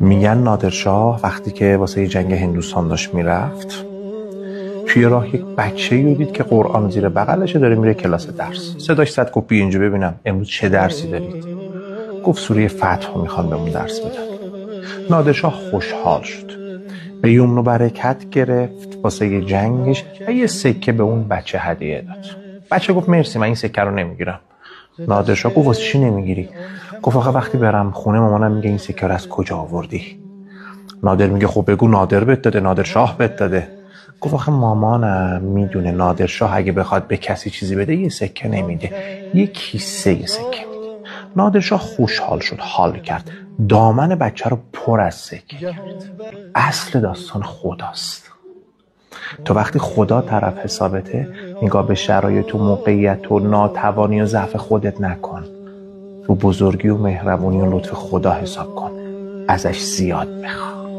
میگن نادرشاه وقتی که واسه جنگ هندوستان داشت میرفت، توی راه یک بچه‌ای دید که قرآن زیر بغلشه داره میره کلاس درس. صداش زد گفت بیا اینجا ببینم امروز چه درسی دارید. گفت سوره فتح میخوان بهمون درس بدن. نادرشاه خوشحال شد، به یمن و برکت گرفت واسه جنگش و یه سکه به اون بچه هدیه داد. بچه گفت مرسی، من این سکه رو نمیگیرم. نادرشاه گفت واسه چی نمیگیری؟ گفت آخه وقتی برم خونه مامانم میگه این سکه رو از کجا آوردی. نادر میگه خب بگو نادر بهت داده، نادرشاه بهت داده. گفت آخه مامانم میدونه نادرشاه اگه بخواد به کسی چیزی بده یه سکه نمیده، یه کیسه یه سکه میده. نادرشاه خوشحال شد، حال کرد، دامن بچه رو پر از سکه کرد. اصل داستان خداست. تو وقتی خدا طرف حسابته، نگاه به شرایط و موقعیت و ناتوانی و ضعف خودت نکن، رو بزرگی و مهربونی و لطف خدا حساب کن، ازش زیاد بخواه.